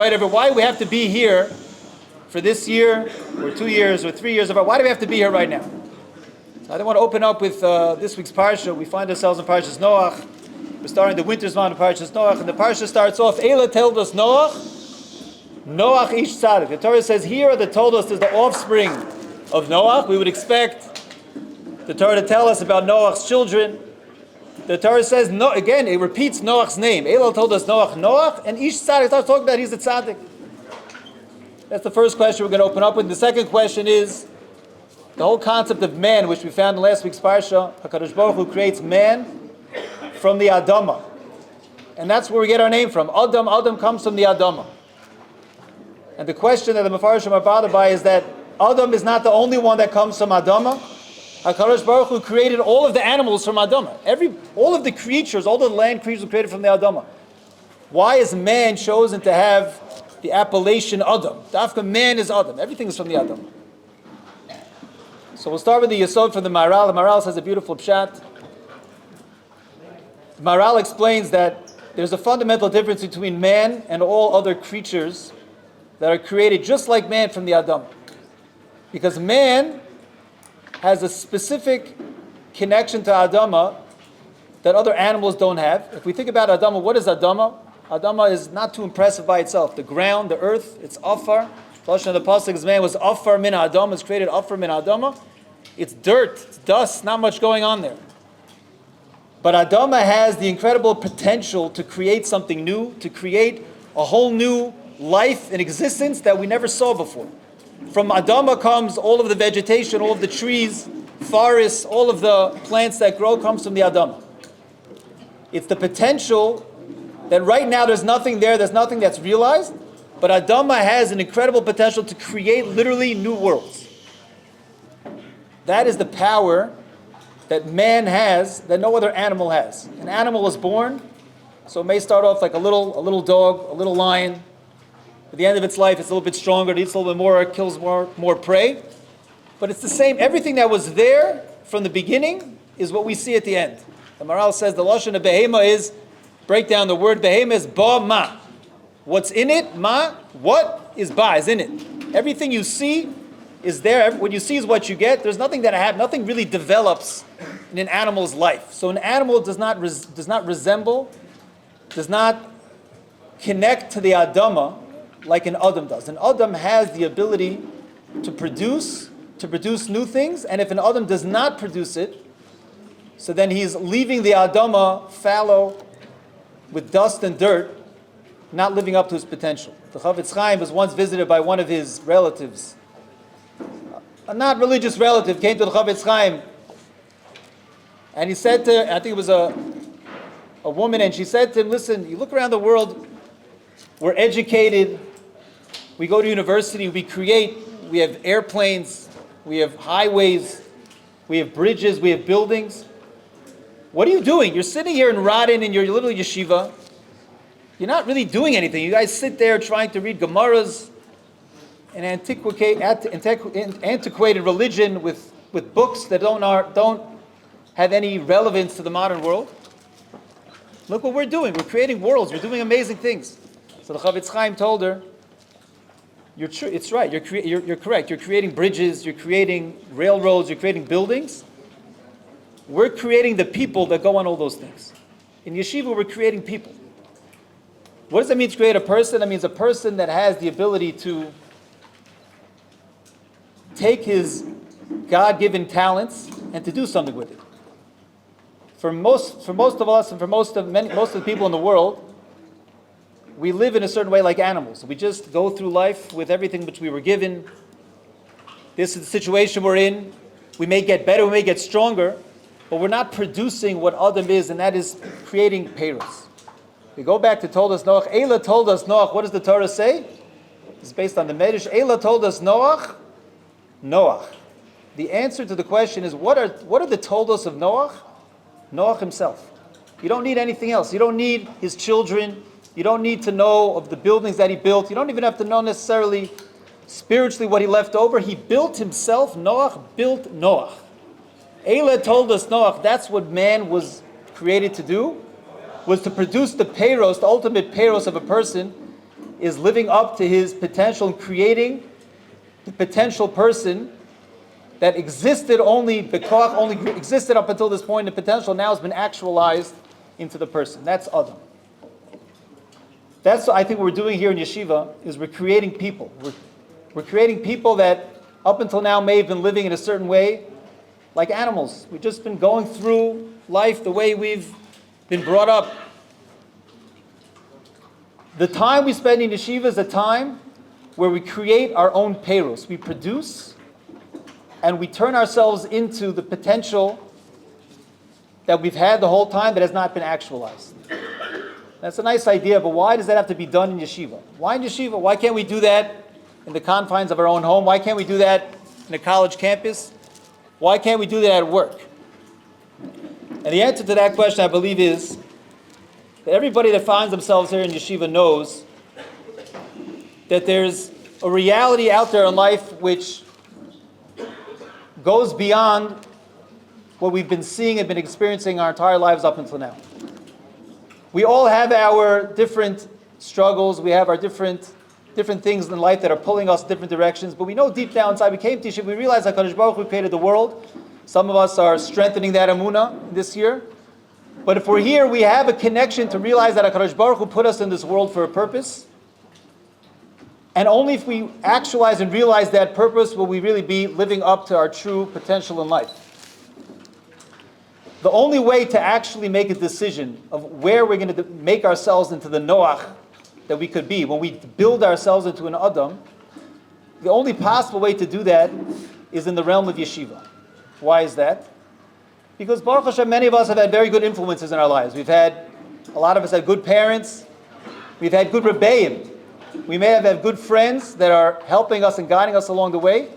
Right, why we have to be here for this year, or 2 years, or 3 years? Why do we have to be here right now? So I want to open up with this week's parsha. We find ourselves in Parshas Noach. We're starting the winter's month of Parshas Noach, and the parsha starts off, Eila told us Noach Aish Tzaddik. The Torah says here the told us is the offspring of Noach. We would expect the Torah to tell us about Noach's children. The Torah says, no, again, it repeats Noach's name. Elul told us Noach, and Aish Tzaddik starts talking about he's a tzaddik. That's the first question we're going to open up with. The second question is the whole concept of man, which we found in last week's parsha. HaKadosh Baruch Hu creates man from the Adama. And that's where we get our name from. Adam comes from the Adama. And the question that the Mefarshim are bothered by is that Adam is not the only one that comes from Adama. HaKadosh Baruch Hu created all of the animals from Adama. All of the creatures, all the land creatures were created from the Adama. Why is man chosen to have the appellation Adam? Dafka man is Adam. Everything is from the Adama. So we'll start with the Yesod from the Maharal. The Maharal says a beautiful pshat. The Maharal explains that there's a fundamental difference between man and all other creatures that are created just like man from the Adama. Because man has a specific connection to Adama that other animals don't have. If we think about Adama, what is Adama? Adama is not too impressive by itself. The ground, the earth, it's Afar. The Lashon of the Pasuk is man was Afar min Adama, it's created Afar min Adama. It's dirt, it's dust, not much going on there. But Adama has the incredible potential to create something new, to create a whole new life and existence that we never saw before. From Adama comes all of the vegetation, all of the trees, forests, all of the plants that grow comes from the Adama. It's the potential that right now there's nothing there, there's nothing that's realized, but Adama has an incredible potential to create literally new worlds. That is the power that man has that no other animal has. An animal is born, so it may start off like a little dog, a little lion. At the end of its life, it's a little bit stronger, it eats a little bit more, it kills more prey. But it's the same. Everything that was there from the beginning is what we see at the end. The Maharal says the Lashon of Behema is, break down the word Behema is Ba Ma. What's in it? Ma. What is Ba is in it. Everything you see is there. What you see is what you get. There's nothing nothing really develops in an animal's life. So an animal does not resemble, does not connect to the Adama like an Adam does. An Adam has the ability to produce new things, and if an Adam does not produce it, so then he's leaving the Adama fallow with dust and dirt, not living up to his potential. The Chaim was once visited by one of his relatives. A not religious relative came to the Chaim, and he said to, I think it was a woman, and she said to him, listen, you look around the world, we're educated, we go to university, we have airplanes, we have highways, we have bridges, we have buildings. What are you doing? You're sitting here in Radin in your little yeshiva. You're not really doing anything. You guys sit there trying to read Gemaras and antiquated religion with books that don't have any relevance to the modern world. Look what we're doing. We're creating worlds. We're doing amazing things. So the Chaim told her, it's right. You're correct. You're creating bridges. You're creating railroads. You're creating buildings. We're creating the people that go on all those things. In Yeshiva, we're creating people. What does that mean to create a person? That means a person that has the ability to take his God-given talents and to do something with it. For most of us, and for most of the people in the world, we live in a certain way like animals. We just go through life with everything which we were given. This is the situation we're in. We may get better, we may get stronger, but we're not producing what Adam is, and that is creating peiros. We go back to told us Noach. Eila told us Noach. What does the Torah say? It's based on the Medrash. Eila told us Noach. The answer to the question is, what are the told us of Noach? Noach himself. You don't need anything else. You don't need his children. You don't need to know of the buildings that he built. You don't even have to know necessarily spiritually what he left over. He built himself. Noach built Noach. Eila told us Noach, that's what man was created to do, was to produce the peiros, the ultimate peiros of a person, is living up to his potential and creating the potential person that existed only existed up until this point. The potential now has been actualized into the person. That's Adam. That's what I think we're doing here in Yeshiva, is we're creating people. We're creating people that up until now may have been living in a certain way, like animals. We've just been going through life the way we've been brought up. The time we spend in Yeshiva is a time where we create our own payros. We produce and we turn ourselves into the potential that we've had the whole time that has not been actualized. That's a nice idea, but why does that have to be done in Yeshiva? Why in Yeshiva? Why can't we do that in the confines of our own home? Why can't we do that in a college campus? Why can't we do that at work? And the answer to that question, I believe, is that everybody that finds themselves here in Yeshiva knows that there's a reality out there in life which goes beyond what we've been seeing and been experiencing our entire lives up until now. We all have our different struggles. We have our different things in life that are pulling us different directions. But we know deep down inside, we came to Yeshiva, we realize that HaKadosh Baruch Hu created the world. Some of us are strengthening that emunah this year. But if we're here, we have a connection to realize that HaKadosh Baruch Hu put us in this world for a purpose. And only if we actualize and realize that purpose will we really be living up to our true potential in life. The only way to actually make a decision of where we're going to make ourselves into the Noach that we could be, when we build ourselves into an Adam, the only possible way to do that is in the realm of Yeshiva. Why is that? Because Baruch Hashem, many of us have had very good influences in our lives. A lot of us had good parents. We've had good Rabbeim. We may have had good friends that are helping us and guiding us along the way.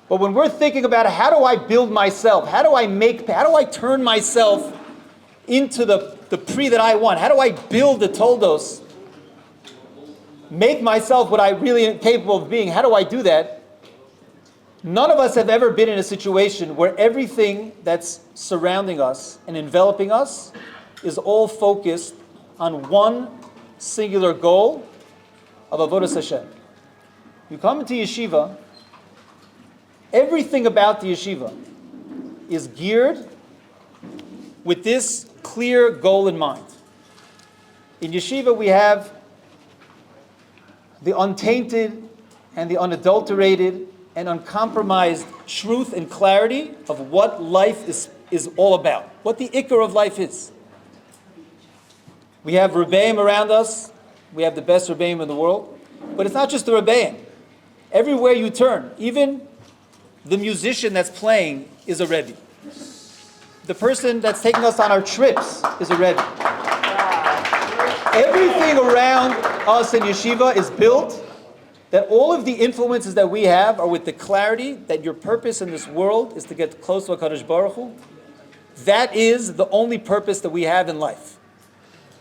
But when we're thinking about how do I build myself, how do I turn myself into the pre that I want? How do I build the toldos? Make myself what I really am capable of being. How do I do that? None of us have ever been in a situation where everything that's surrounding us and enveloping us is all focused on one singular goal of Avodas Hashem. You come into Yeshiva, everything about the Yeshiva is geared with this clear goal in mind. In Yeshiva we have the untainted and the unadulterated and uncompromised truth and clarity of what life is all about, what the ikar of life is. We have Rabbeim around us. We have the best Rabbeim in the world. But it's not just the Rabbeim. Everywhere you turn, even the musician that's playing is a Rebbe. The person that's taking us on our trips is a Rebbe. Everything around us in Yeshiva is built that all of the influences that we have are with the clarity that your purpose in this world is to get close to HaKadosh Baruch Hu. That is the only purpose that we have in life.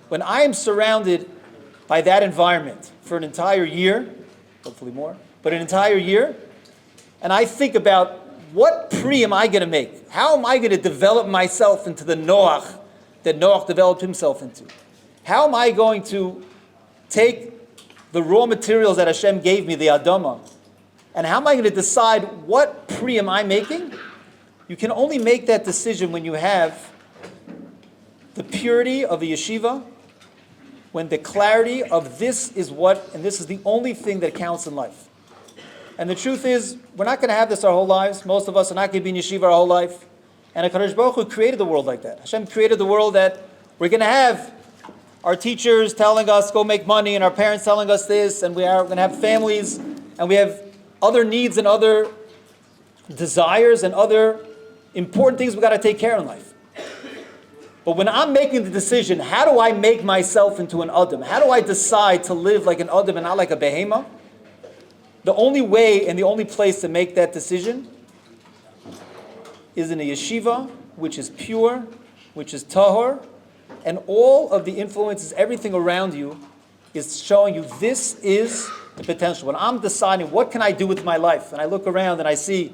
When I am surrounded by that environment for an entire year, hopefully more, but an entire year, and I think about what pre am I going to make? How am I going to develop myself into the Noach that Noach developed himself into? How am I going to take the raw materials that Hashem gave me, the Adama, and how am I going to decide what pre am I making? You can only make that decision when you have the purity of the yeshiva, when the clarity of this is what, and this is the only thing that counts in life. And the truth is, we're not going to have this our whole lives. Most of us are not going to be in yeshiva our whole life. And HaKadosh Baruch Hu created the world like that. Hashem created the world that we're going to have our teachers telling us, go make money, and our parents telling us this, and we are going to have families, and we have other needs and other desires and other important things we've got to take care of in life. But when I'm making the decision, how do I make myself into an Adam? How do I decide to live like an Adam and not like a Behema? The only way and the only place to make that decision is in a yeshiva, which is pure, which is tahor, and all of the influences, everything around you is showing you this is the potential. When I'm deciding what can I do with my life, and I look around and I see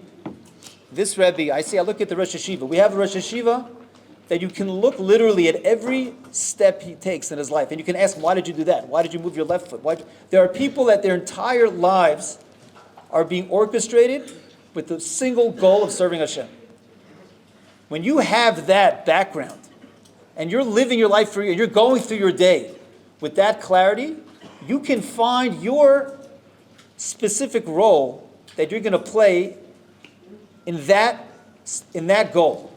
this Rebbe, I look at the Rosh Yeshiva. We have a Rosh Yeshiva that you can look literally at every step he takes in his life, and you can ask him, why did you do that? Why did you move your left foot? There are people that their entire lives are being orchestrated with the single goal of serving Hashem. When you have that background, and you're living your life for you, and you're going through your day with that clarity, you can find your specific role that you're going to play in that goal,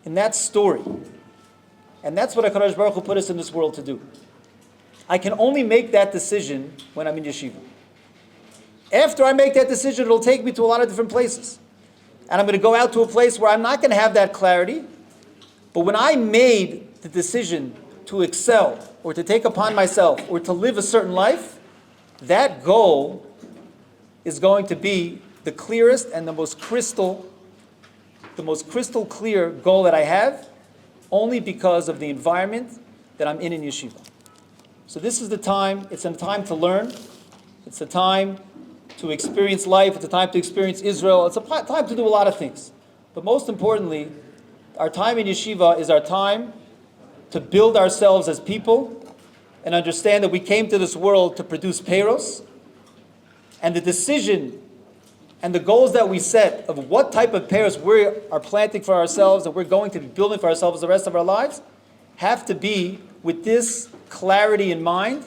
in that story. And that's what HaKadosh Baruch Hu put us in this world to do. I can only make that decision when I'm in yeshiva. After I make that decision, it'll take me to a lot of different places. And I'm going to go out to a place where I'm not going to have that clarity. But when I made the decision to excel, or to take upon myself, or to live a certain life, that goal is going to be the clearest and the most crystal clear goal that I have, only because of the environment that I'm in yeshiva. So this is the time, it's a time to learn, it's a time to experience life, it's a time to experience Israel, it's a time to do a lot of things. But most importantly, our time in yeshiva is our time to build ourselves as people and understand that we came to this world to produce peiros, and the decision and the goals that we set of what type of peiros we are planting for ourselves and we're going to be building for ourselves the rest of our lives have to be with this clarity in mind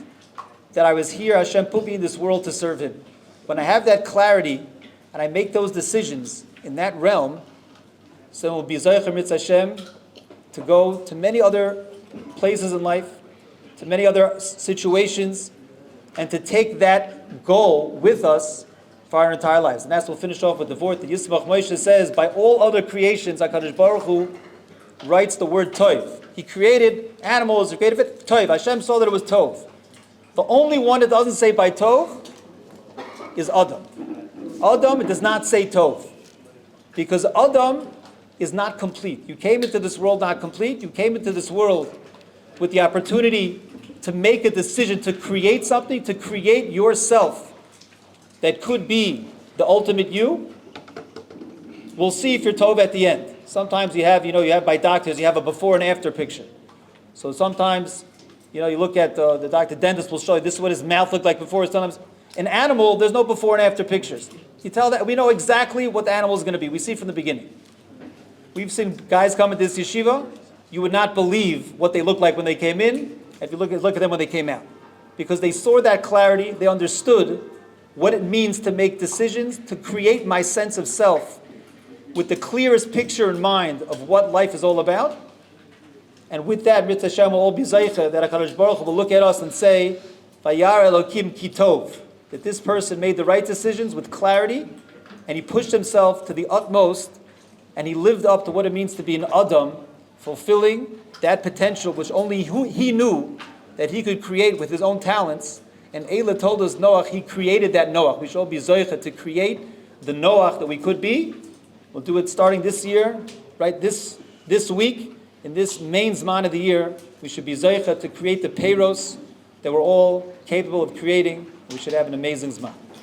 that I was here, Hashem put me in this world to serve Him. When I have that clarity and I make those decisions in that realm, so it will be Zocher Mitz Hashem to go to many other places in life, to many other situations, and to take that goal with us for our entire lives. And that's what we'll finish off with the vort that Yismach Moshe says, by all other creations, HaKadosh Baruch Hu writes the word Tov. He created animals, He created it, Tov. Hashem saw that it was Tov. The only one that doesn't say by Tov is Adam. Adam, it does not say Tov. Because Adam is not complete. You came into this world not complete. You came into this world with the opportunity to make a decision, to create something, to create yourself that could be the ultimate you. We'll see if you're Tov at the end. Sometimes you have by doctors, you have a before and after picture. So sometimes, you look at the doctor, dentist will show you this is what his mouth looked like before. Sometimes an animal, there's no before and after pictures. You tell that we know exactly what the animal is going to be. We see from the beginning. We've seen guys come into this yeshiva. You would not believe what they looked like when they came in, if you look at them when they came out. Because they saw that clarity, they understood what it means to make decisions, to create my sense of self with the clearest picture in mind of what life is all about. And with that, Mitzvah Hashem will all be Zaycha, that HaKadosh Baruch Hu will look at us and say, Vayar Elokim Ki Tov, that this person made the right decisions with clarity, and he pushed himself to the utmost, and he lived up to what it means to be an Adam, fulfilling that potential which only he knew that he could create with his own talents. And Eila told us Noach, he created that Noach. We should all be Zoicha to create the Noach that we could be. We'll do it starting this year, right? This week, in this main Zman of the year, we should be Zoicha to create the peiros that we're all capable of creating. We should have an amazing Zman.